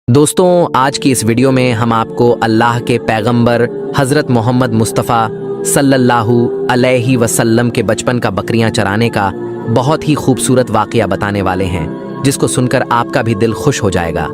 दोस्तों आज की इस वीडियो में हम आपको अल्लाह के पैगंबर हज़रत मोहम्मद मुस्तफ़ा सल्लल्लाहु अलैहि वसल्लम के बचपन का बकरियां चराने का बहुत ही खूबसूरत वाक़या बताने वाले हैं, जिसको सुनकर आपका भी दिल खुश हो जाएगा।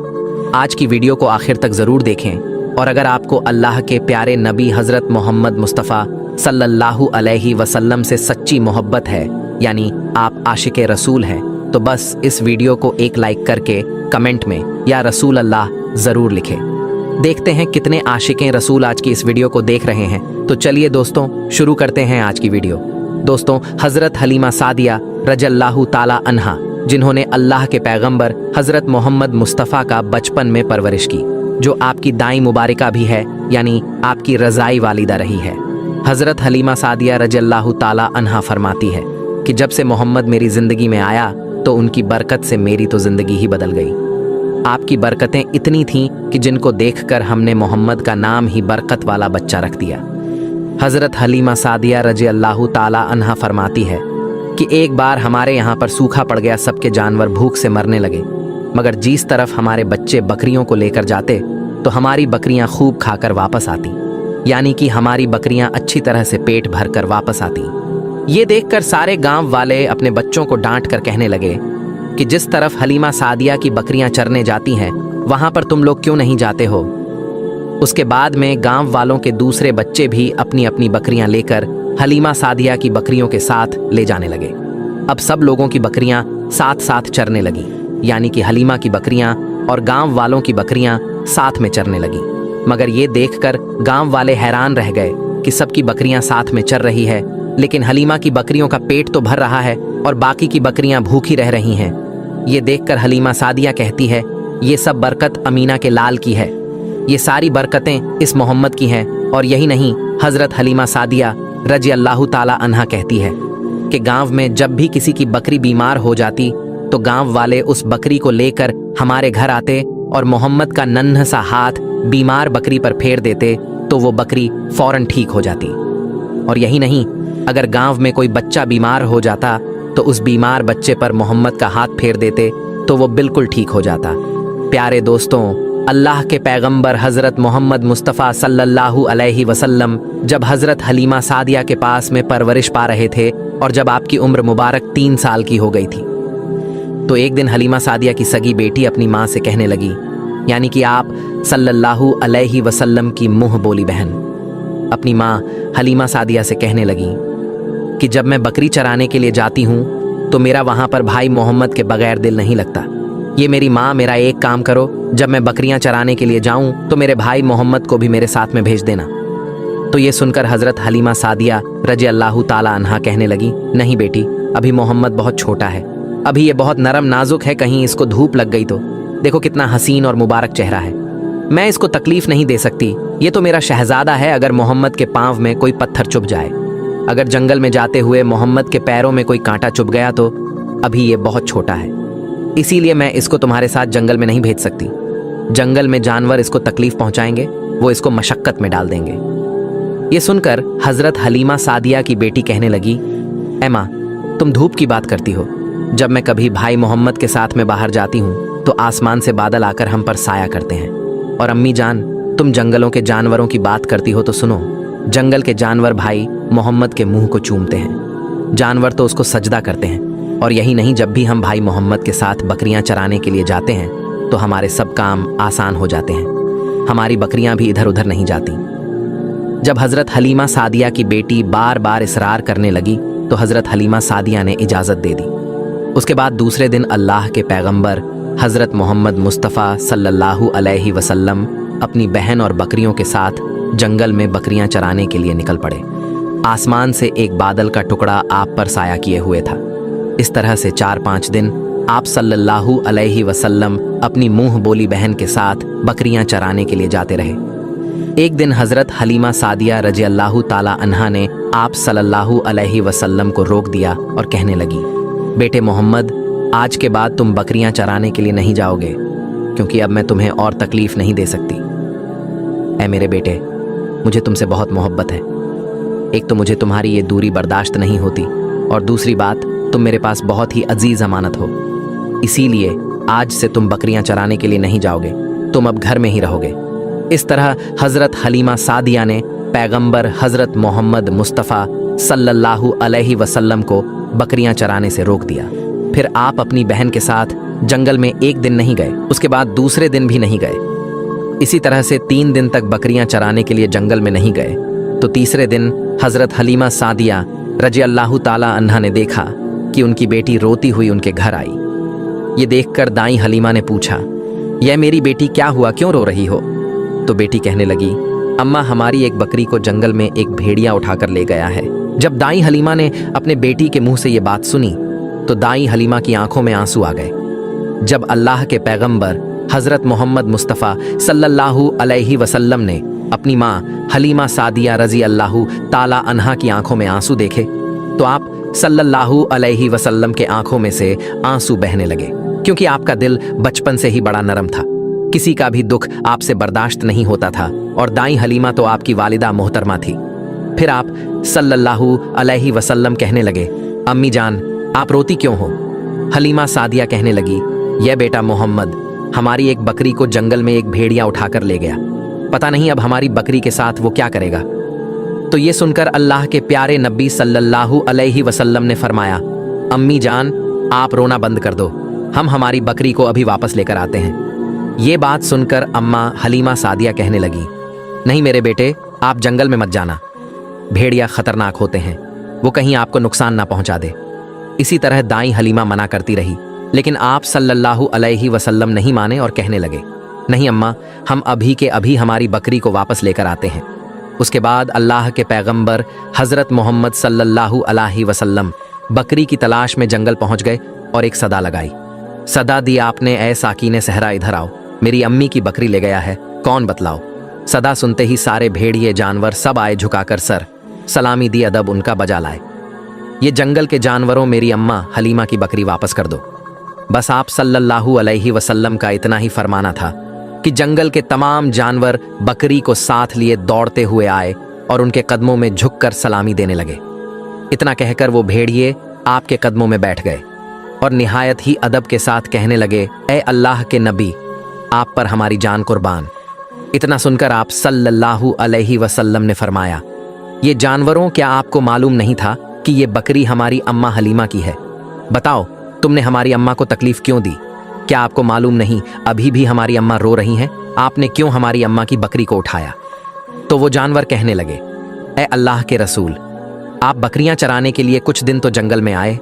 आज की वीडियो को आखिर तक ज़रूर देखें, और अगर आपको अल्लाह के प्यारे नबी हज़रत मोहम्मद मुस्तफ़ा सल्लल्लाहु अलैहि वसल्लम से सच्ची मोहब्बत है, यानी आप आशिक़े रसूल हैं, तो बस इस वीडियो को एक लाइक करके कमेंट में या रसूल अल्लाह ज़रूर लिखें। देखते हैं कितने आशिक़े रसूल आज की इस वीडियो को देख रहे हैं। तो चलिए दोस्तों शुरू करते हैं आज की वीडियो। दोस्तों हज़रत हलीमा सादिया रज़ियल्लाहु ताला अन्हा, जिन्होंने अल्लाह के पैगंबर हज़रत मोहम्मद मुस्तफ़ा का बचपन में परवरिश की, जो आपकी दाई मुबारका भी है, यानी आपकी रज़ाई वालिदा रही है। हज़रत हलीमा सादिया रज़ियल्लाहु ताला अन्हा फरमाती है कि जब से मोहम्मद मेरी ज़िंदगी में आया तो उनकी बरकत से मेरी तो ज़िंदगी ही बदल गई। आपकी बरकतें इतनी थीं कि जिनको देखकर हमने मोहम्मद का नाम ही बरकत वाला बच्चा रख दिया। हज़रत हलीमा सादिया रज़ियल्लाहु ताला अन्हा फरमाती है कि एक बार हमारे यहाँ पर सूखा पड़ गया, सबके जानवर भूख से मरने लगे, मगर जिस तरफ हमारे बच्चे बकरियों को लेकर जाते तो हमारी बकरियाँ खूब खाकर वापस आती, यानी कि हमारी बकरियाँ अच्छी तरह से पेट भर कर वापस आती। ये देखकर सारे गांव वाले अपने बच्चों को डांट कर कहने लगे कि जिस तरफ हलीमा सादिया की बकरियां चरने जाती हैं वहां पर तुम लोग क्यों नहीं जाते हो। उसके बाद में गांव वालों के दूसरे बच्चे भी अपनी अपनी बकरियां लेकर हलीमा सादिया की बकरियों के साथ ले जाने लगे। अब सब लोगों की बकरियां साथ साथ चरने लगी, यानी कि हलीमा की बकरियां और गांव वालों की बकरियां साथ में चरने लगी। मगर ये देखकर गांव वाले हैरान रह गए कि सबकी बकरियां साथ में चर रही है, लेकिन हलीमा की बकरियों का पेट तो भर रहा है और बाकी की बकरियां भूखी रह रही हैं। ये देखकर हलीमा सादिया कहती है, ये सब बरकत अमीना के लाल की है, ये सारी बरकतें इस मोहम्मद की हैं। और यही नहीं, हज़रत हलीमा सादिया रज़ियल्लाहु ताला अन्हा कहती है कि गांव में जब भी किसी की बकरी बीमार हो जाती तो गांव वाले उस बकरी को लेकर हमारे घर आते और मोहम्मद का नन्हा सा हाथ बीमार बकरी पर फेर देते तो वो बकरी फौरन ठीक हो जाती। और यही नहीं, अगर गांव में कोई बच्चा बीमार हो जाता तो उस बीमार बच्चे पर मोहम्मद का हाथ फेर देते तो वो बिल्कुल ठीक हो जाता। प्यारे दोस्तों, अल्लाह के पैगंबर हज़रत मोहम्मद मुस्तफ़ा सल्लल्लाहु अलैहि वसल्लम जब हज़रत हलीमा सादिया के पास में परवरिश पा रहे थे और जब आपकी उम्र मुबारक 3 साल की हो गई थी, तो एक दिन हलीमा सादिया की सगी बेटी अपनी माँ से कहने लगी, यानी कि आप सल्लल्लाहु अलैहि वसल्लम की मुँह बोली बहन अपनी माँ हलीमा सादिया से कहने लगी कि जब मैं बकरी चराने के लिए जाती हूँ तो मेरा वहाँ पर भाई मोहम्मद के बगैर दिल नहीं लगता। ये मेरी माँ, मेरा एक काम करो, जब मैं बकरियाँ चराने के लिए जाऊँ तो मेरे भाई मोहम्मद को भी मेरे साथ में भेज देना। तो ये सुनकर हज़रत हलीमा सादिया रज़ियल्लाहु ताला अन्हा कहने लगी, नहीं बेटी, अभी मोहम्मद बहुत छोटा है, अभी ये बहुत नरम नाजुक है, कहीं इसको धूप लग गई तो देखो कितना हसीन और मुबारक चेहरा है, मैं इसको तकलीफ नहीं दे सकती, ये तो मेरा शहजादा है। अगर मोहम्मद के पाँव में कोई पत्थर चुभ जाए, अगर जंगल में जाते हुए मोहम्मद के पैरों में कोई कांटा चुभ गया तो अभी ये बहुत छोटा है, इसीलिए मैं इसको तुम्हारे साथ जंगल में नहीं भेज सकती। जंगल में जानवर इसको तकलीफ पहुंचाएंगे, वो इसको मशक्कत में डाल देंगे। ये सुनकर हज़रत हलीमा सादिया की बेटी कहने लगी, ऐ माँ, तुम धूप की बात करती हो, जब मैं कभी भाई मोहम्मद के साथ में बाहर जाती हूँ तो आसमान से बादल आकर हम पर साया करते हैं। और अम्मी जान, तुम जंगलों के जानवरों की बात करती हो तो सुनो, जंगल के जानवर भाई मोहम्मद के मुंह को चूमते हैं, जानवर तो उसको सजदा करते हैं। और यही नहीं, जब भी हम भाई मोहम्मद के साथ बकरियां चराने के लिए जाते हैं तो हमारे सब काम आसान हो जाते हैं, हमारी बकरियां भी इधर उधर नहीं जाती। जब हज़रत हलीमा सादिया की बेटी बार बार इसरार करने लगी तो हज़रत हलीमा सादिया ने इजाज़त दे दी। उसके बाद दूसरे दिन अल्लाह के पैगंबर हज़रत मोहम्मद मुस्तफ़ा सल्लल्लाहु अलैहि वसल्लम अपनी बहन और बकरियों के साथ जंगल में बकरियां चराने के लिए निकल पड़े। आसमान से एक बादल का टुकड़ा आप पर साया किए हुए था। इस तरह से 4-5 दिन आप सल्लल्लाहु अलैहि वसल्लम अपनी मुंह बोली बहन के साथ बकरियां चराने के लिए जाते रहे। एक दिन हज़रत हलीमा सादिया रज़ियल्लाहु ताला अन्हा ने आप सल्लल्लाहु अलैहि वसल्लम को रोक दिया और कहने लगी, बेटे मोहम्मद, आज के बाद तुम बकरियां चराने के लिए नहीं जाओगे, क्योंकि अब मैं तुम्हें और तकलीफ नहीं दे सकती। ऐ मेरे बेटे, मुझे तुमसे बहुत मोहब्बत है, एक तो मुझे तुम्हारी ये दूरी बर्दाश्त नहीं होती, और दूसरी बात, तुम मेरे पास बहुत ही अजीज अमानत हो, इसीलिए आज से तुम बकरियां चराने के लिए नहीं जाओगे। तुम अब घर में ही रहोगे। इस तरह हजरत हलीमा सादिया ने पैगंबर हजरत मोहम्मद मुस्तफ़ा सल्लल्लाहु अलैहि वसल्लम को बकरियां चराने से रोक दिया। फिर आप अपनी बहन के साथ जंगल में एक दिन नहीं गए, उसके बाद दूसरे दिन भी नहीं गए। इसी तरह से 3 दिन तक बकरियां चराने के लिए जंगल में नहीं गए। तो तीसरे दिन हजरत हलीमा सादिया रजी अल्लाह ताला अन्हा ने देखा कि उनकी बेटी रोती हुई उनके घर आई। ये देखकर दाई हलीमा ने पूछा, यह मेरी बेटी क्या हुआ, क्यों रो रही हो? तो बेटी कहने लगी, अम्मा हमारी एक बकरी को जंगल में एक भेड़िया उठाकर ले गया है। जब दाई हलीमा ने अपने बेटी के मुंह से ये बात सुनी तो दाई हलीमा की आंखों में आंसू आ गए। जब अल्लाह के पैगंबर हजरत मोहम्मद मुस्तफ़ा सल्लल्लाहु अलैहि वसल्लम ने अपनी माँ हलीमा सादिया रजी अल्लाह ताला अन्हा की आंखों में आंसू देखे तो आप सल्लल्लाहु अलैहि वसल्लम के आंखों में से आंसू बहने लगे, क्योंकि आपका दिल बचपन से ही बड़ा नरम था। किसी का भी दुख आपसे बर्दाश्त नहीं होता था और दाई हलीमा तो आपकी वालिदा मोहतरमा थी। फिर आप सल्लल्लाहु अलैहि वसल्लम कहने लगे, अम्मी जान आप रोती क्यों हो? हलीमा सादिया कहने लगी, यह बेटा मोहम्मद हमारी एक बकरी को जंगल में एक भेड़िया उठाकर ले गया, पता नहीं अब हमारी बकरी के साथ वो क्या करेगा। तो ये सुनकर अल्लाह के प्यारे नबी सल्लल्लाहु अलैहि वसल्लम ने फरमाया, अम्मी जान आप रोना बंद कर दो, हम हमारी बकरी को अभी वापस लेकर आते हैं। ये बात सुनकर अम्मा हलीमा सादिया कहने लगी, नहीं मेरे बेटे आप जंगल में मत जाना, भेड़िया खतरनाक होते हैं, वो कहीं आपको नुकसान ना पहुंचा दे। इसी तरह दाई हलीमा मना करती रही, लेकिन आप सल्लल्लाहु अलैहि वसल्लम नहीं माने और कहने लगे, नहीं अम्मा हम अभी के अभी हमारी बकरी को वापस लेकर आते हैं। उसके बाद अल्लाह के पैगंबर हजरत मोहम्मद सल्लल्लाहु अलैहि वसल्लम बकरी की तलाश में जंगल पहुंच गए और एक सदा लगाई। सदा दी आपने, ए साकीने सहरा इधर आओ, मेरी अम्मी की बकरी ले गया है, कौन बतलाओ। सदा सुनते ही सारे भेड़िए जानवर सब आए झुकाकर सर सलामी दी अदब उनका बजा लाए। ये जंगल के जानवरों मेरी अम्मा हलीमा की बकरी वापस कर दो। बस आप सल्लल्लाहु अलैहि वसल्लम का इतना ही फरमाना था कि जंगल के तमाम जानवर बकरी को साथ लिए दौड़ते हुए आए और उनके कदमों में झुककर सलामी देने लगे। इतना कहकर वो भेड़िए आपके कदमों में बैठ गए और निहायत ही अदब के साथ कहने लगे, ए अल्लाह के नबी आप पर हमारी जान कुर्बान। इतना सुनकर आप सल्लल्लाहु अलैहि वसल्लम ने फरमाया, ये जानवरों क्या आपको मालूम नहीं था कि ये बकरी हमारी अम्मा हलीमा की है? बताओ तुमने हमारी अम्मा को तकलीफ क्यों दी? क्या आपको मालूम नहीं अभी भी हमारी अम्मा रो रही हैं? आपने क्यों हमारी अम्मा की बकरी को उठाया? तो वो जानवर कहने लगे, ए अल्लाह के रसूल आप बकरियां चराने के लिए कुछ दिन तो जंगल में आए,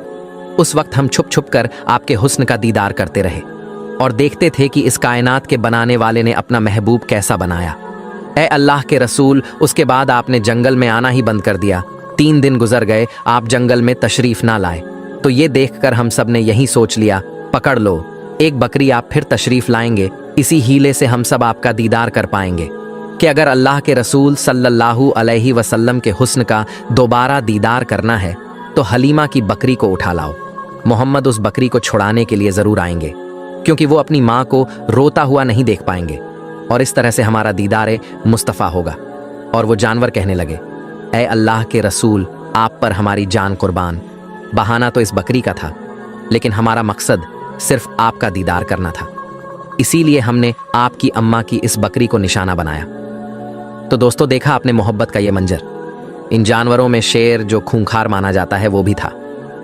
उस वक्त हम छुप छुप कर आपके हुस्न का दीदार करते रहे और देखते थे कि इस कायनात के बनाने वाले ने अपना महबूब कैसा बनाया। ए अल्लाह के रसूल उसके बाद आपने जंगल में आना ही बंद कर दिया। 3 दिन गुजर गए आप जंगल में तशरीफ ना लाए, तो ये देखकर हम सब ने यही सोच लिया, पकड़ लो एक बकरी आप फिर तशरीफ लाएंगे, इसी हीले से हम सब आपका दीदार कर पाएंगे कि अगर अल्लाह के रसूल सल्लल्लाहु अलैहि वसल्लम के हुस्न का दोबारा दीदार करना है तो हलीमा की बकरी को उठा लाओ। मोहम्मद उस बकरी को छुड़ाने के लिए ज़रूर आएंगे, क्योंकि वो अपनी माँ को रोता हुआ नहीं देख पाएंगे और इस तरह से हमारा दीदार मुस्तफ़ा होगा। और वो जानवर कहने लगे, ए अल्लाह के रसूल आप पर हमारी जान कुर्बान। बहाना तो इस बकरी का था, लेकिन हमारा मकसद सिर्फ आपका दीदार करना था, इसीलिए हमने आपकी अम्मा की इस बकरी को निशाना बनाया। तो दोस्तों देखा आपने मोहब्बत का ये मंजर। इन जानवरों में शेर जो खूंखार माना जाता है वो भी था,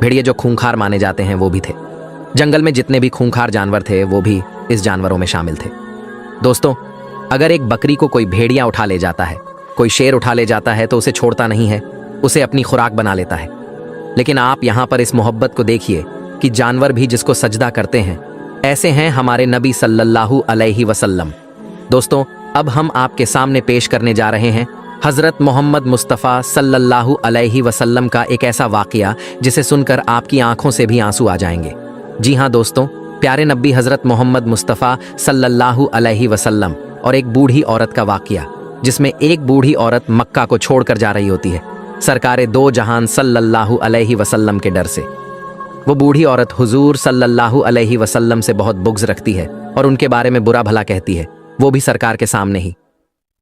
भेड़िए जो खूंखार माने जाते हैं वो भी थे। जंगल में जितने भी खूंखार जानवर थे वो भी इस जानवरों में शामिल थे। दोस्तों अगर एक बकरी को कोई भेड़िया उठा ले जाता है, कोई शेर उठा ले जाता है तो उसे छोड़ता नहीं है, उसे अपनी खुराक बना लेता है। लेकिन आप यहाँ पर इस मोहब्बत को देखिए कि जानवर भी जिसको सजदा करते हैं, ऐसे हैं हमारे नबी सल्लल्लाहु अलैहि वसल्लम। दोस्तों अब हम आपके सामने पेश करने जा रहे हैं हज़रत मोहम्मद मुस्तफ़ा सल्लल्लाहु अलैहि वसल्लम का एक ऐसा वाक़या जिसे सुनकर आपकी आंखों से भी आंसू आ जाएंगे। जी हाँ दोस्तों, प्यारे नबी हज़रत मोहम्मद मुस्तफ़ा सल्लल्लाहु अलैहि वसल्लम और एक बूढ़ी औरत का वाक़या, जिसमें एक बूढ़ी औरत मक्का को छोड़कर जा रही होती है सरकारे दो जहान सल्लल्लाहु अलैहि वसल्लम के डर से। वो बूढ़ी औरत हुजूर सल्लल्लाहु अलैहि वसल्लम से बहुत बुग़्ज़ रखती है और उनके बारे में बुरा भला कहती है, वो भी सरकार के सामने ही।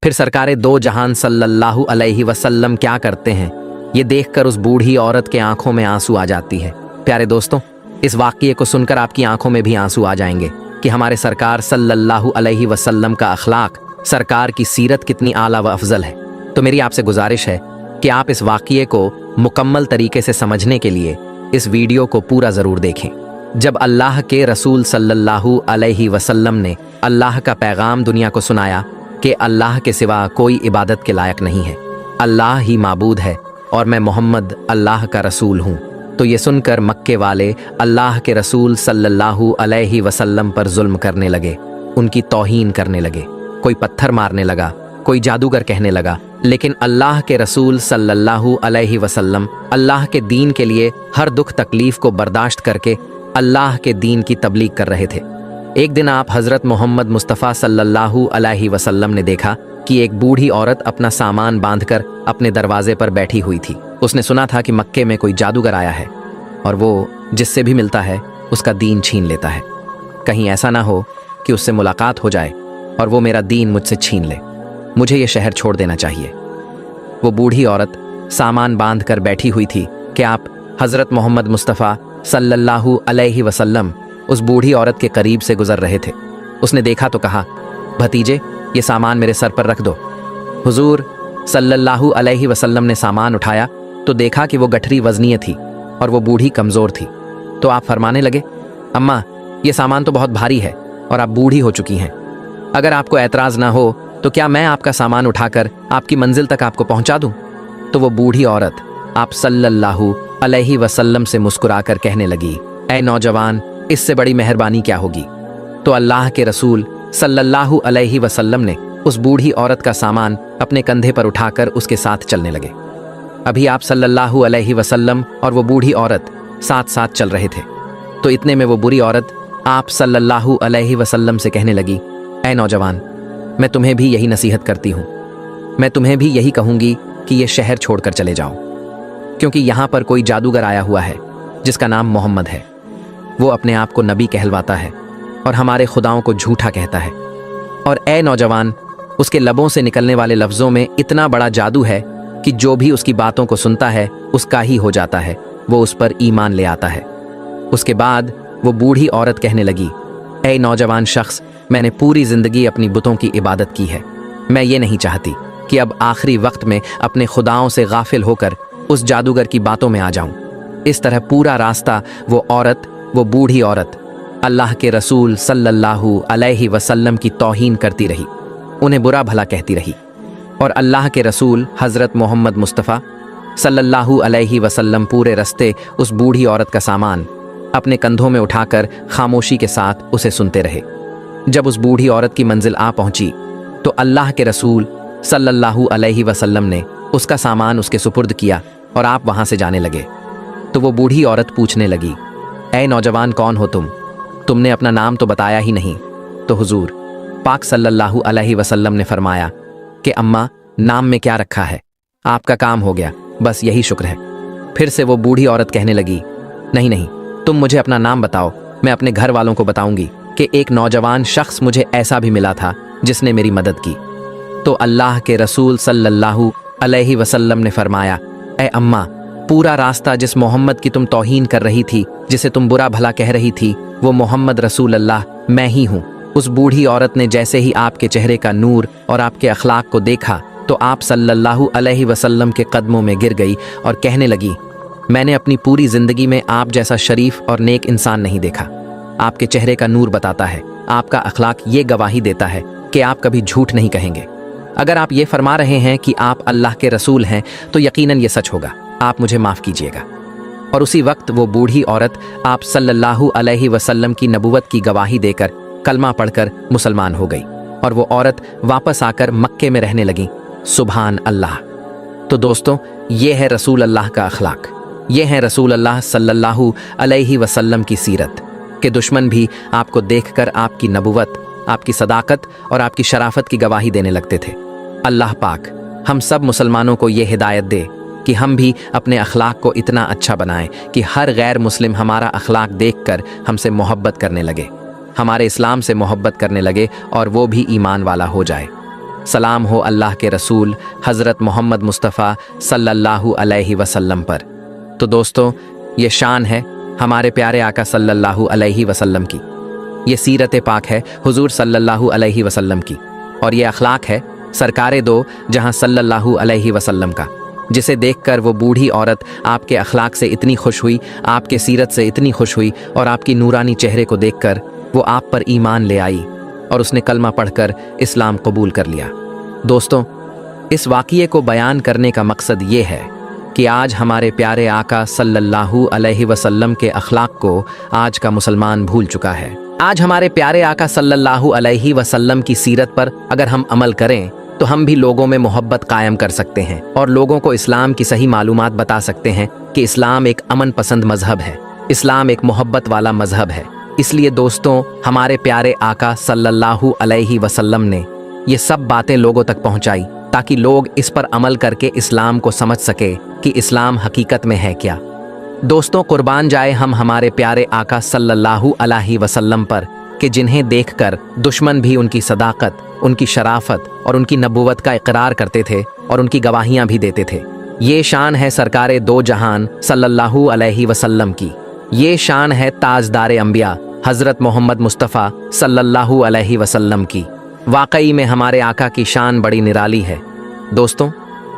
फिर सरकारे दो जहान सल्लल्लाहु अलैहि वसल्लम क्या करते हैं, ये देखकर उस बूढ़ी औरत के आंखों में आंसू आ जाती है। प्यारे दोस्तों इस वाक़ये को सुनकर आपकी आंखों में भी आंसू आ जाएंगे। کہ ہمارے سرکار صلی اللہ علیہ وسلم کا اخلاق، سرکار کی سیرت کتنی اعلیٰ و افضل ہے۔ تو میری آپ سے گزارش ہے کہ آپ اس واقعے کو مکمل طریقے سے سمجھنے کے لیے اس ویڈیو کو پورا ضرور دیکھیں۔ جب اللہ کے رسول صلی اللہ علیہ وسلم نے اللہ کا پیغام دنیا کو سنایا کہ اللہ کے سوا کوئی عبادت کے لائق نہیں ہے، اللہ ہی معبود ہے اور میں محمد اللہ کا رسول ہوں، تو یہ سن کر مکے والے اللہ کے رسول صلی اللہ علیہ وسلم پر ظلم کرنے لگے، ان کی توہین کرنے لگے، کوئی پتھر مارنے لگا، کوئی جادوگر کہنے لگا۔ لیکن اللہ کے رسول صلی اللہ علیہ وسلم اللہ کے دین کے لیے ہر دکھ تکلیف کو برداشت کر کے اللہ کے دین کی تبلیغ کر رہے تھے۔ ایک دن آپ حضرت محمد مصطفیٰ صلی اللہ علیہ وسلم نے دیکھا کہ ایک بوڑھی عورت اپنا سامان باندھ کر اپنے دروازے پر بیٹھی ہوئی تھی۔ اس نے سنا تھا کہ مکے میں کوئی جادوگر آیا ہے اور وہ جس سے بھی ملتا ہے اس کا دین چھین لیتا ہے، کہیں ایسا نہ ہو کہ اس سے ملاقات ہو جائے اور وہ میرا دین مجھ سے چھین لے، مجھے یہ شہر چھوڑ دینا چاہیے۔ وہ بوڑھی عورت سامان باندھ کر بیٹھی ہوئی تھی کہ آپ حضرت محمد مصطفیٰ صلی اللہ علیہ وسلم اس بوڑھی عورت کے قریب سے گزر رہے تھے۔ اس نے دیکھا تو کہا، بھتیجے یہ سامان میرے سر پر رکھ دو۔ حضور صلی اللہ علیہ وسلم نے سامان اٹھایا تو دیکھا کہ وہ گٹھری وزنیہ تھی اور وہ بوڑھی کمزور تھی، تو آپ فرمانے لگے، اماں یہ سامان تو بہت بھاری ہے اور آپ بوڑھی ہو چکی ہیں، اگر آپ کو اعتراض نہ ہو تو کیا میں آپ کا سامان اٹھا کر آپ کی منزل تک آپ کو پہنچا دوں؟ تو وہ بوڑھی عورت آپ صلی اللہ علیہ وسلم سے مسکرا کر کہنے لگی، اے نوجوان اس سے بڑی مہربانی کیا ہوگی؟ تو اللہ کے رسول صلی اللہ علیہ وسلم نے اس بوڑھی عورت کا سامان اپنے کندھے پر اٹھا کر اس کے ساتھ چلنے لگے۔ ابھی آپ صلی اللہ علیہ وسلم اور وہ بوڑھی عورت ساتھ ساتھ چل رہے تھے، تو اتنے میں وہ بری عورت آپ صلی اللہ علیہ وسلم سے کہنے لگی، اے نوجوان میں تمہیں بھی یہی نصیحت کرتی ہوں، میں تمہیں بھی یہی کہوں گی کہ یہ شہر چھوڑ کر چلے جاؤ، کیونکہ یہاں پر کوئی جادوگر آیا ہوا ہے جس کا نام محمد ہے، وہ اپنے آپ کو نبی کہلواتا ہے اور ہمارے خداؤں کو جھوٹا کہتا ہے، اور اے نوجوان اس کے لبوں سے نکلنے والے لفظوں میں اتنا بڑا جادو ہے کہ جو بھی اس کی باتوں کو سنتا ہے اس کا ہی ہو جاتا ہے، وہ اس پر ایمان لے آتا ہے۔ اس کے بعد وہ بوڑھی عورت کہنے لگی، اے نوجوان شخص میں نے پوری زندگی اپنی بتوں کی عبادت کی ہے، میں یہ نہیں چاہتی کہ اب آخری وقت میں اپنے خداؤں سے غافل ہو کر اس جادوگر کی باتوں میں آ جاؤں۔ اس طرح پورا راستہ وہ عورت، وہ بوڑھی عورت اللہ کے رسول صلی اللہ علیہ وسلم کی توہین کرتی رہی، انہیں برا بھلا کہتی رہی، اور اللہ کے رسول حضرت محمد مصطفیٰ صلی اللہ علیہ وسلم پورے رستے اس بوڑھی عورت کا سامان اپنے کندھوں میں اٹھا کر خاموشی کے ساتھ اسے سنتے رہے۔ جب اس بوڑھی عورت کی منزل آ پہنچی تو اللہ کے رسول صلی اللہ علیہ وسلم نے اس کا سامان اس کے سپرد کیا اور آپ وہاں سے جانے لگے۔ تو وہ بوڑھی عورت پوچھنے لگی، اے نوجوان کون ہو تم نے اپنا نام تو بتایا ہی نہیں۔ تو حضور پاک صلی اللہ علیہ وسلم نے فرمایا کہ اماں نام میں کیا رکھا ہے، آپ کا کام ہو گیا، بس یہی شکر ہے۔ پھر سے وہ بوڑھی عورت کہنے لگی، نہیں تم مجھے اپنا نام بتاؤ، میں اپنے گھر والوں کو بتاؤں گی کہ ایک نوجوان شخص مجھے ایسا بھی ملا تھا جس نے میری مدد کی۔ تو اللہ کے رسول صلی اللہ علیہ وسلم نے فرمایا، اے اماں پورا راستہ جس محمد کی تم توہین کر رہی تھی، جسے تم برا بھلا کہہ رہی تھی، وہ محمد رسول اللہ میں ہی ہوں۔ اس بوڑھی عورت نے جیسے ہی آپ کے چہرے کا نور اور آپ کے اخلاق کو دیکھا تو آپ صلی اللہ علیہ وسلم کے قدموں میں گر گئی اور کہنے لگی، میں نے اپنی پوری زندگی میں آپ جیسا شریف اور نیک انسان نہیں دیکھا۔ آپ کے چہرے کا نور بتاتا ہے، آپ کا اخلاق یہ گواہی دیتا ہے کہ آپ کبھی جھوٹ نہیں کہیں گے۔ اگر آپ یہ فرما رہے ہیں کہ آپ اللہ کے رسول ہیں تو یقیناً یہ سچ ہوگا، آپ مجھے معاف کیجیے گا۔ اور اسی وقت وہ بوڑھی عورت آپ صلی اللہ علیہ وسلم کی نبوت کی گواہی دے کر کلمہ پڑھ کر مسلمان ہو گئی، اور وہ عورت واپس آ کر مکے میں رہنے لگی۔ سبحان اللہ۔ تو دوستوں یہ ہے رسول اللہ کا اخلاق، یہ ہے رسول اللہ صلی اللہ علیہ وسلم کی سیرت کہ دشمن بھی آپ کو دیکھ کر آپ کی نبوت، آپ کی صداقت اور آپ کی شرافت کی گواہی دینے لگتے تھے۔ اللہ پاک ہم سب مسلمانوں کو یہ ہدایت دے کہ ہم بھی اپنے اخلاق کو اتنا اچھا بنائیں کہ ہر غیر مسلم ہمارا اخلاق دیکھ کر ہم سے محبت کرنے لگے، ہمارے اسلام سے محبت کرنے لگے اور وہ بھی ایمان والا ہو جائے۔ سلام ہو اللہ کے رسول حضرت محمد مصطفیٰ صلی اللہ علیہ وسلم پر۔ تو دوستوں یہ شان ہے ہمارے پیارے آقا صلی اللہ علیہ وسلم کی ये सीरत पाक है हुजूर सल्लल्लाहु अलैहि वसल्लम की, और ये अखलाक है सरकारे दो जहां सल्लल्लाहु अलैहि वसल्लम का, जिसे देखकर वो बूढ़ी औरत आपके अखलाक से इतनी खुश हुई, आपके सीरत से इतनी खुश हुई, और आपकी नूरानी चेहरे को देखकर वो आप पर ईमान ले आई और उसने कलमा पढ़कर इस्लाम कबूल कर लिया। दोस्तों, इस वाक़ये को बयान करने का मकसद ये है कि आज हमारे प्यारे आका सल्लल्लाहु अलैहि वसल्लम के अखलाक को आज का मुसलमान भूल चुका है। आज हमारे प्यारे आका सल्लल्लाहु अलैहि वसल्लम की सीरत पर अगर हम अमल करें तो हम भी लोगों में मोहब्बत कायम कर सकते हैं और लोगों को इस्लाम की सही मालूमात बता सकते हैं कि इस्लाम एक अमन पसंद मजहब है, इस्लाम एक मोहब्बत वाला मजहब है। इसलिए दोस्तों, हमारे प्यारे आका सल्लल्लाहु अलैहि वसल्लम ने ये सब बातें लोगों तक पहुंचाई ताकि लोग इस पर अमल करके इस्लाम को समझ सके कि इस्लाम हकीकत में है क्या। दोस्तों, कुर्बान जाए हम हमारे प्यारे आका सल्लल्लाहु अलैहि वसल्लम पर कि जिन्हें देखकर दुश्मन भी उनकी सदाकत, उनकी शराफत और उनकी नबूवत का इकरार करते थे और उनकी गवाहियां भी देते थे। ये शान है सरकारे दो जहान सल्लल्लाहु अलैहि वसल्लम की, ये शान है ताजदारे अंबिया हज़रत मोहम्मद मुस्तफ़ा सल्लल्लाहु अलैहि वसल्लम की। वाकई में हमारे आका की शान बड़ी निराली है। दोस्तों,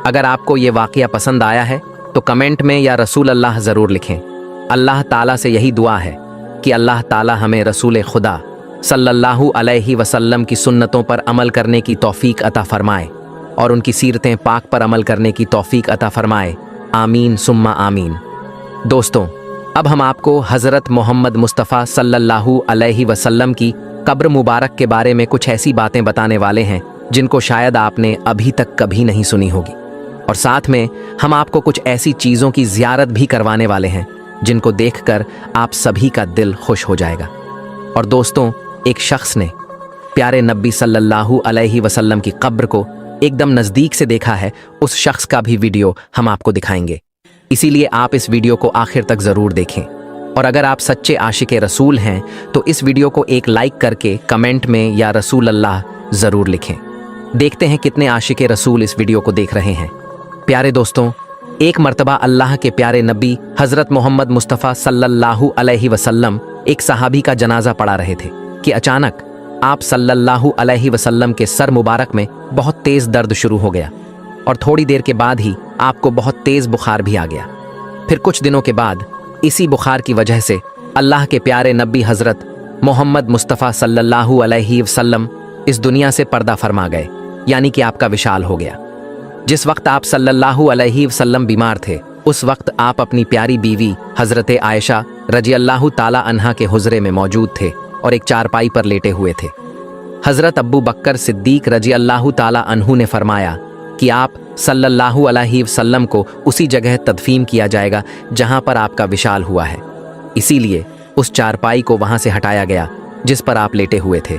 अगर आपको ये वाक़या पसंद आया है तो कमेंट में या रसूल अल्लाह ज़रूर लिखें। अल्लाह ताला से यही दुआ है कि अल्लाह ताला हमें रसूल खुदा सल्लल्लाहु अलैहि वसल्लम की सुन्नतों पर अमल करने की तौफीक अता फरमाए और उनकी सीरतें पाक पर अमल करने की तौफीक अता फरमाए। आमीन सुम्मा आमीन। दोस्तों, अब हम आपको हज़रत मोहम्मद मुस्तफ़ा सल्लल्लाहु अलैहि वसल्लम की कब्र मुबारक के बारे में कुछ ऐसी बातें बताने वाले हैं जिनको शायद आपने अभी तक कभी नहीं सुनी होगी, और साथ में हम आपको कुछ ऐसी चीज़ों की ज़ियारत भी करवाने वाले हैं जिनको देखकर आप सभी का दिल खुश हो जाएगा। और दोस्तों, एक शख्स ने प्यारे नबी सल्लल्लाहु अलैहि वसल्लम की कब्र को एकदम नज़दीक से देखा है। उस शख्स का भी वीडियो हम आपको दिखाएंगे, इसीलिए आप इस वीडियो को आखिर तक ज़रूर देखें। और अगर आप सच्चे आशिक़े रसूल हैं तो इस वीडियो को एक लाइक करके कमेंट में या रसूल अल्लाह ज़रूर लिखें। देखते हैं कितने आशिक़े रसूल इस वीडियो को देख रहे हैं। प्यारे दोस्तों, एक मर्तबा अल्लाह के प्यारे नबी हज़रत मोहम्मद मुस्तफ़ा सल्लल्लाहु अलैहि वसल्लम एक सहाबी का जनाजा पढ़ा रहे थे कि अचानक आप सल्लल्लाहु अलैहि वसल्लम के सर मुबारक में बहुत तेज़ दर्द शुरू हो गया और थोड़ी देर के बाद ही आपको बहुत तेज़ बुखार भी आ गया। फिर कुछ दिनों के बाद इसी बुखार की वजह से अल्लाह के प्यारे नबी हज़रत मोहम्मद मुस्तफ़ा सल्लल्लाहु अलैहि वसल्लम इस दुनिया से पर्दा फरमा गए, यानी कि आपका विशाल हो गया। जिस वक्त आप सल्लल्लाहु अलैहि वसल्लम बीमार थे उस वक्त आप अपनी प्यारी बीवी हज़रत आयशा रजी अल्लाह ताला अन्हा के हुजरे में मौजूद थे और एक चारपाई पर लेटे हुए थे। हज़रत अब्बू बकर सिद्दीक रजी अल्लाह ताला अन्हु ने फरमाया कि आप सल्लल्लाहु अलैहि वसल्लम को उसी जगह तदफीन किया जाएगा जहां पर आपका विशाल हुआ है। इसीलिए उस चारपाई को वहां से हटाया गया जिस पर आप लेटे हुए थे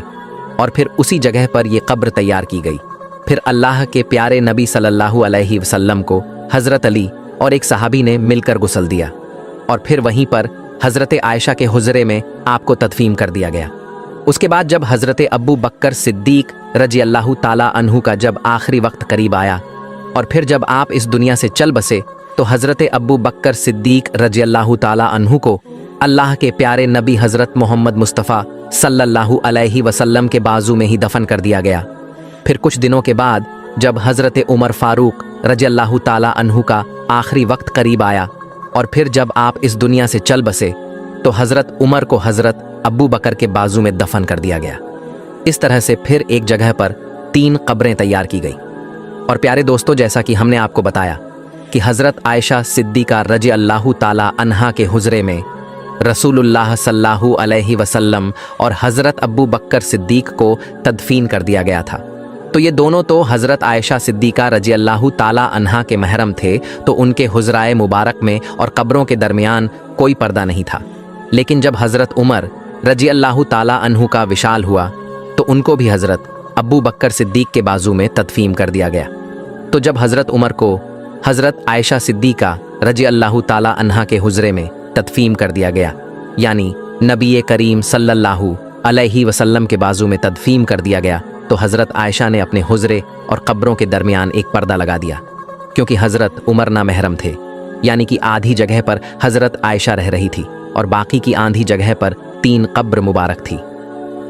और फिर उसी जगह पर यह कब्र तैयार की गई। फिर अल्लाह के प्यारे नबी सल्लल्लाहु अलैहि वसल्लम को हज़रत अली और एक सहाबी ने मिलकर गुस्ल दिया और फिर वहीं पर हज़रत आयशा के हुजरे में आपको तदफीन कर दिया गया। उसके बाद जब हज़रत अब्बू बकर सिद्दीक रजी अल्लाह ताला अन्हु का जब आखिरी वक्त करीब आया और फिर जब आप इस दुनिया से चल बसे तो हज़रत अब्बू बकर सिद्दीक रजी अल्लाह ताला अन्हु को अल्लाह के प्यारे नबी हज़रत मोहम्मद मुस्तफ़ा सल्लल्लाहु अलैहि वसल्लम के बाजू में ही दफन कर दिया गया। फिर कुछ दिनों के बाद जब हज़रत उमर फ़ारूक रजी अल्लाह ताला अन्हु का आखिरी वक्त करीब आया और फिर जब आप इस दुनिया से चल बसे तो हज़रत उमर को हज़रत अब्बू बकर के बाजू में दफन कर दिया गया। इस तरह से फिर एक जगह पर 3 कब्रें तैयार की गई। और प्यारे दोस्तों, जैसा कि हमने आपको बताया कि हज़रत आयशा सिद्दीका रजी अल्लाह ताला अन्हा के हुजरे में रसूलुल्लाह सल्लल्लाहु अलैहि वसल्लम और हज़रत अब्बू बकर सिद्दीक को तदफीन कर दिया गया था। तो ये दोनों तो हज़रत आयशा सिद्दीका रजी अल्लाह ताला अन्हा के महरम थे, तो उनके हुजराए मुबारक में और कब्रों के दरमियान कोई पर्दा नहीं था। लेकिन जब हज़रत उमर रजी अल्लाह ताला अन्हु का विशाल हुआ तो उनको भी हज़रत अब्बू बकर सिद्दीक के बाजू में तदफीन कर दिया गया। तो जब हज़रत उमर को हज़रत आयशा सिद्दीका रजी अल्लाह ताला अन्हा के हुजरे में तदफीन कर दिया गया, यानी नबी करीम सल्लल्लाहु अलैहि वसल्लम के बाजू में तदफीन कर दिया गया, तो हज़रत आयशा ने अपने हुजरे और कब्रों के दरमियान एक पर्दा लगा दिया, क्योंकि हज़रत उमर ना महरम थे, यानी कि आधी जगह पर हज़रत आयशा रह रही थी और बाकी की आधी जगह पर 3 कब्र मुबारक थी।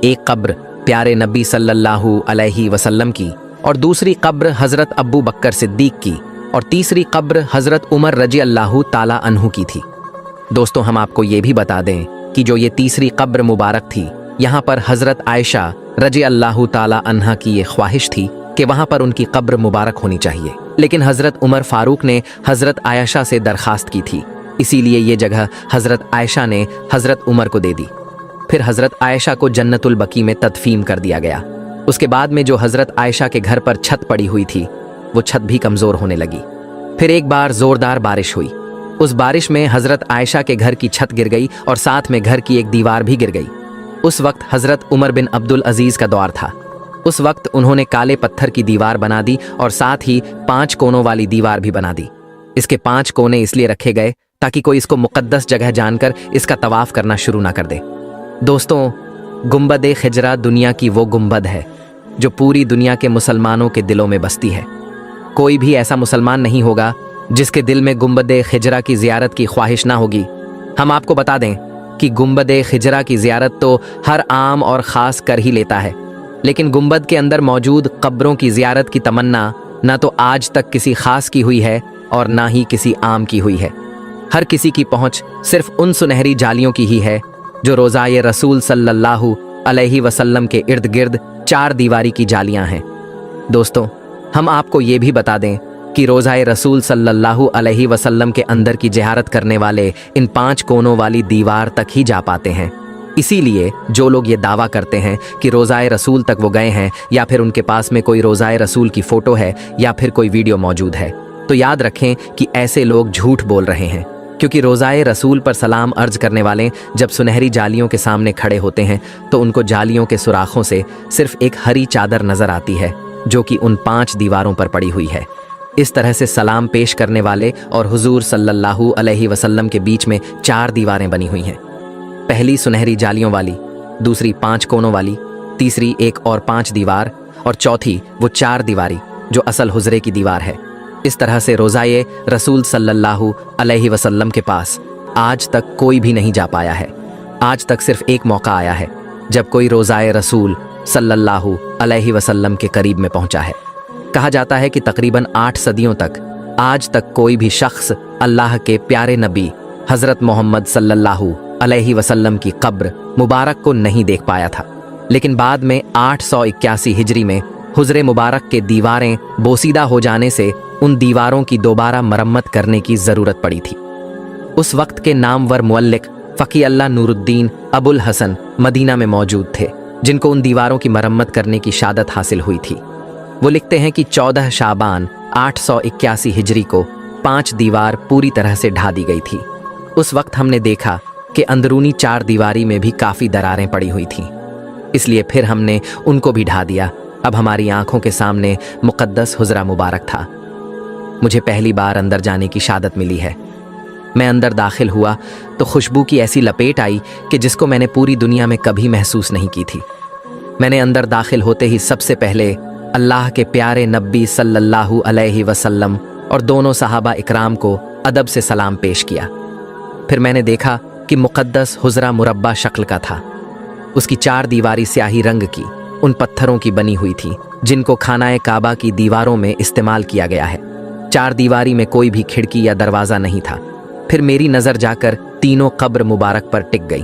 एक कब्र प्यारे नबी सल्लल्लाहु अलैहि वसल्लम की, और दूसरी कब्र हज़रत अब्बू बकर सिद्दीक की, और तीसरी कब्र हज़रत उमर रजी अल्लाहु ताला अन्हु की थी। दोस्तों, हम आपको ये भी बता दें कि जो ये तीसरी कब्र मुबारक थी, यहाँ पर हज़रत आयशा रजी अल्लाहु ताला अन्हा की ये ख्वाहिश थी कि वहाँ पर उनकी कब्र मुबारक होनी चाहिए, लेकिन हज़रत उमर फारूक ने हज़रत आयशा से दरख्वास्त की थी, इसीलिए ये जगह हज़रत आयशा ने हज़रत उमर को दे दी। फिर हज़रत आयशा को जन्नतुल बकी में तदफीन कर दिया गया। उसके बाद में जो हज़रत आयशा के घर पर छत पड़ी हुई थी, वो छत भी कमज़ोर होने लगी। फिर एक बार ज़ोरदार बारिश हुई। उस बारिश में हज़रत आयशा के घर की छत गिर गई और साथ में घर की एक दीवार भी गिर गई। उस वक्त हज़रत उमर बिन अब्दुल अजीज़ का दौर था। उस वक्त उन्होंने काले पत्थर की दीवार बना दी और साथ ही 5 कोनों वाली दीवार भी बना दी। इसके 5 कोने इसलिए रखे गए ताकि कोई इसको मुक़द्दस जगह जानकर इसका तवाफ़ करना शुरू ना कर दे। दोस्तों, गुंबद खिजरा दुनिया की वो गुंबद है जो पूरी दुनिया के मुसलमानों के दिलों में बसती है। कोई भी ऐसा मुसलमान नहीं होगा जिसके दिल में गुंबद खिजरा की ज़ियारत की ख्वाहिश ना होगी। हम आपको बता दें कि गुंबद खिजरा की ज़ियारत तो हर आम और ख़ास कर ही लेता है, लेकिन गुंबद के अंदर मौजूद कब्रों की ज़ियारत की तमन्ना ना तो आज तक किसी ख़ास की हुई है और ना ही किसी आम की हुई है। हर किसी की पहुँच सिर्फ उन सुनहरी जालियों की ही है जो रोज़ाए रसूल सल्लल्लाहु अलैहि वसल्लम के इर्द गिर्द 4 दीवारी की जालियां हैं। दोस्तों, हम आपको ये भी बता दें कि रोज़ाए रसूल सल्लल्लाहु अलैहि वसल्लम के अंदर की ज़ियारत करने वाले इन 5 कोनों वाली दीवार तक ही जा पाते हैं। इसीलिए जो लोग ये दावा करते हैं कि रोज़ाए रसूल तक वो गए हैं, या फिर उनके पास में कोई रोज़ाए रसूल की फ़ोटो है या फिर कोई वीडियो मौजूद है, तो याद रखें कि ऐसे लोग झूठ बोल रहे हैं, क्योंकि रोज़ाए रसूल पर सलाम अर्ज करने वाले जब सुनहरी जालियों के सामने खड़े होते हैं तो उनको जालियों के सुराखों से सिर्फ एक हरी चादर नज़र आती है जो कि उन 5 दीवारों पर पड़ी हुई है। इस तरह से सलाम पेश करने वाले और हुजूर सल्लल्लाहु अलैहि वसल्लम के बीच में 4 दीवारें बनी हुई हैं। पहली सुनहरी जालियों वाली, दूसरी 5 कोनों वाली, तीसरी 1 और 5 दीवार, और चौथी वो 4 दीवारी जो असल हुजरे की दीवार है। इस तरह से रोज़ाए रसूल सल्लल्लाहु अलैहि वसल्लम के पास आज तक कोई भी नहीं जा पाया है। आज तक सिर्फ एक मौका आया है जब कोई रोज़ाए रसूल सल्लल्लाहु अलैहि वसल्लम के करीब में पहुंचा है। कहा जाता है कि तकरीबन 8 सदियों तक आज तक कोई भी शख्स अल्लाह के प्यारे नबी हज़रत मोहम्मद सल्लल्लाहु अलैहि वसल्लम की कब्र मुबारक को नहीं देख पाया था, लेकिन बाद में 881 हिजरी में हुजरे मुबारक के दीवारें बोसीदा हो जाने से उन दीवारों की दोबारा मरम्मत करने की ज़रूरत पड़ी थी। उस वक्त के नामवर मुअल्लिक फ़की अल्लाह नूरुद्दीन अबुल हसन मदीना में मौजूद थे, जिनको उन दीवारों की मरम्मत करने की शादत हासिल हुई थी। वो लिखते हैं कि 14 शाबान 881 हिजरी को 5 दीवार पूरी तरह से ढा दी गई थी। उस वक्त हमने देखा कि अंदरूनी 4 दीवारी में भी काफ़ी दरारें पड़ी हुई थीं, इसलिए फिर हमने उनको भी ढा दिया। अब हमारी आंखों के सामने मुक़द्दस हुजरा मुबारक था। मुझे पहली बार अंदर जाने की शादत मिली है। मैं अंदर दाखिल हुआ तो खुशबू की ऐसी लपेट आई कि जिसको मैंने पूरी दुनिया में कभी महसूस नहीं की थी। मैंने अंदर दाखिल होते ही सबसे पहले अल्लाह के प्यारे नबी सल्लल्लाहु अलैहि वसल्लम और दोनों सहाबा इकराम को अदब से सलाम पेश किया। फिर मैंने देखा कि मुक़द्दस हुजरा मुरब्बा शक्ल का था। उसकी 4 दीवारी स्याही रंग की उन पत्थरों की बनी हुई थी जिनको खानाए काबा की दीवारों में इस्तेमाल किया गया है। 4 दीवारी में कोई भी खिड़की या दरवाज़ा नहीं था। फिर मेरी नज़र जाकर तीनों कब्र मुबारक पर टिक गई।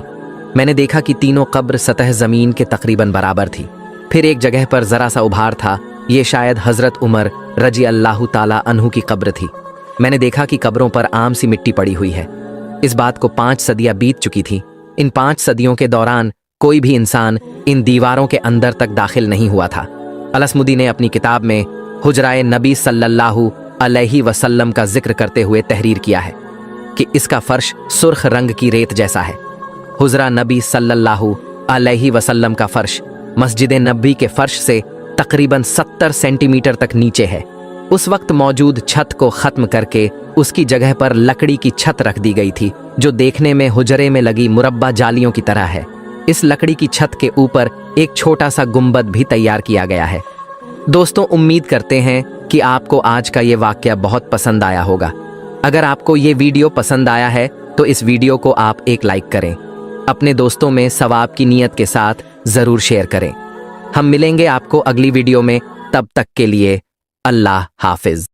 मैंने देखा कि तीनों कब्र सतह ज़मीन के तकरीबन बराबर थी। फिर एक जगह पर ज़रा सा उभार था। ये शायद हज़रत उमर रजी अल्लाहु ताला अन्हु की कब्र थी। मैंने देखा कि कब्रों पर आम सी मिट्टी पड़ी हुई है। इस बात को 5 सदियाँ बीत चुकी थी। इन 5 सदियों के दौरान कोई भी इंसान इन दीवारों के अंदर तक दाखिल नहीं हुआ था। अलस्मुदी ने अपनी किताब में हुजराए नबी सल्लल्लाहु अलैहि वसल्लम का जिक्र करते हुए तहरीर किया है कि इसका फर्श सुर्ख रंग की रेत जैसा है। हुजरा नबी सल्लल्लाहु अलैहि वसल्लम का फर्श मस्जिद नबी के फर्श से तकरीबन 70 सेंटीमीटर तक नीचे है। उस वक्त मौजूद छत को ख़त्म करके उसकी जगह पर लकड़ी की छत रख दी गई थी, जो देखने में हुजरे में लगी मुरब्बा जालियों की तरह है। इस लकड़ी की छत के ऊपर एक छोटा सा गुंबद भी तैयार किया गया है। दोस्तों, उम्मीद करते हैं कि आपको आज का ये वाक़या बहुत पसंद आया होगा। अगर आपको ये वीडियो पसंद आया है तो इस वीडियो को आप एक लाइक करें। اپنے دوستوں میں ثواب کی نیت کے ساتھ ضرور شیئر کریں۔ ہم ملیں گے آپ کو اگلی ویڈیو میں، تب تک کے لیے اللہ حافظ۔